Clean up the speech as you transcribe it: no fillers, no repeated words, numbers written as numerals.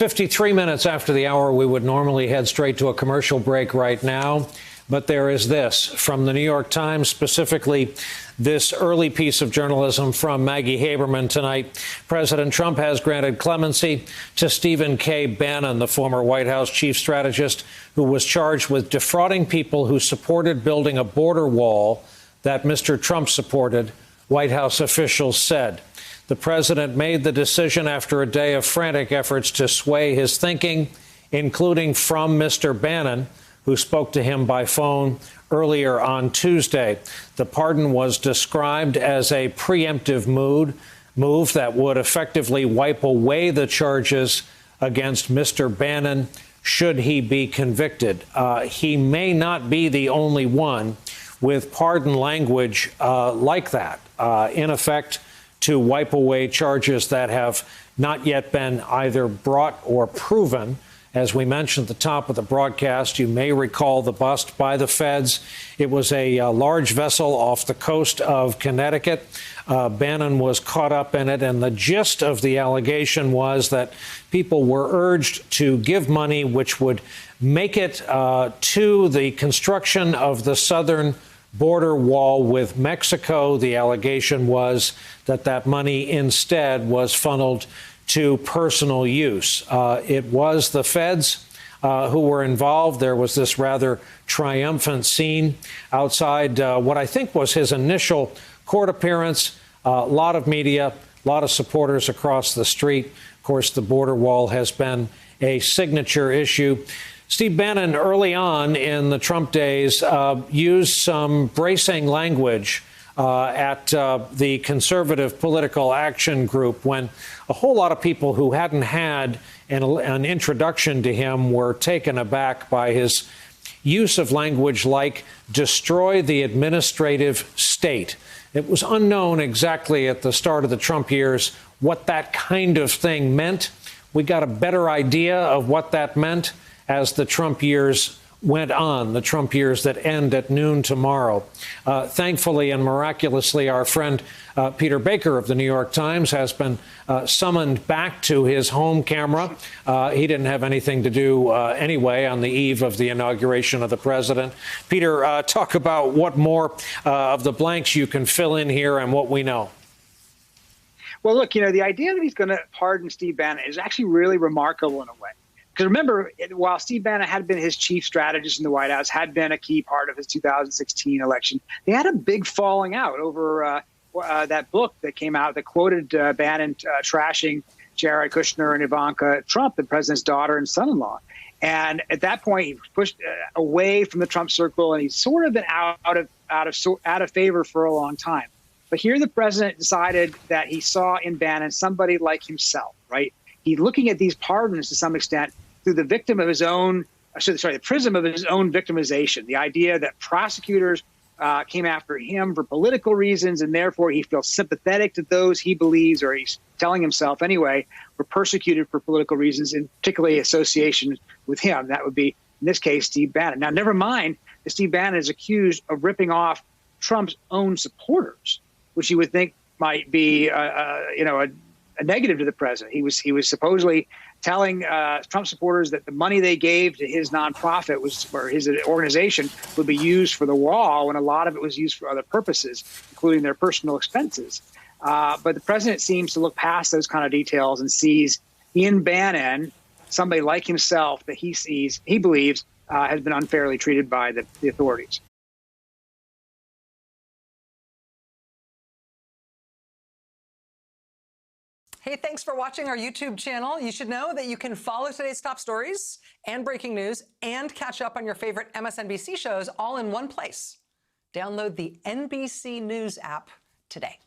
53 minutes after the hour, we would normally head straight to a commercial break right now. But there is this from the New York Times, specifically this early piece of journalism from Maggie Haberman tonight. President Trump has granted clemency to Stephen K. Bannon, the former White House chief strategist, who was charged with defrauding people who supported building a border wall that Mr. Trump supported, White House officials said. The president made the decision after a day of frantic efforts to sway his thinking, including from Mr. Bannon, who spoke to him by phone earlier on Tuesday. The pardon was described as a preemptive move that would effectively wipe away the charges against Mr. Bannon should he be convicted. He may not be the only one with pardon language like that, in effect, to wipe away charges that have not yet been either brought or proven. As we mentioned at the top of the broadcast, you may recall the bust by the feds. It was a large vessel off the coast of Connecticut. Bannon was caught up in it, and the gist of the allegation was that people were urged to give money which would make it to the construction of the southern border wall with Mexico. The allegation was that that money instead was funneled to personal use. It was the feds who were involved. There was this rather triumphant scene outside what I think was his initial court appearance. A lot of media, a lot of supporters across the street. Of course, the border wall has been a signature issue. Steve Bannon, early on in the Trump days, used some bracing language at the conservative political action group when a whole lot of people who hadn't had an introduction to him were taken aback by his use of language like destroy the administrative state. It was unknown exactly at the start of the Trump years what that kind of thing meant. We got a better idea of what that meant as the Trump years went on, the Trump years that end at noon tomorrow. Thankfully and miraculously, our friend Peter Baker of the New York Times has been summoned back to his home camera. He didn't have anything to do anyway on the eve of the inauguration of the president. Peter, talk about what more of the blanks you can fill in here and what we know. Well, look, the idea that he's going to pardon Steve Bannon is actually really remarkable in a way. Because remember, while Steve Bannon had been his chief strategist in the White House, had been a key part of his 2016 election, they had a big falling out over that book that came out that quoted Bannon trashing Jared Kushner and Ivanka Trump, the president's daughter and son-in-law. And at that point, he pushed away from the Trump circle, and he's sort of been out of favor for a long time. But here the president decided that he saw in Bannon somebody like himself, right? He's looking at these pardons to some extent through the the prism of his own victimization. The idea that prosecutors came after him for political reasons, and therefore he feels sympathetic to those he believes, or he's telling himself anyway, were persecuted for political reasons, in particularly association with him. That would be, in this case, Steve Bannon. Now, never mind that Steve Bannon is accused of ripping off Trump's own supporters, which you would think might be, a negative to the president. He was supposedly telling Trump supporters that the money they gave to his nonprofit or his organization would be used for the wall, when a lot of it was used for other purposes, including their personal expenses. But the president seems to look past those kind of details and sees in Bannon somebody like himself that he believes has been unfairly treated by the authorities. Hey, thanks for watching our YouTube channel. You should know that you can follow today's top stories and breaking news and catch up on your favorite MSNBC shows all in one place. Download the NBC News app today.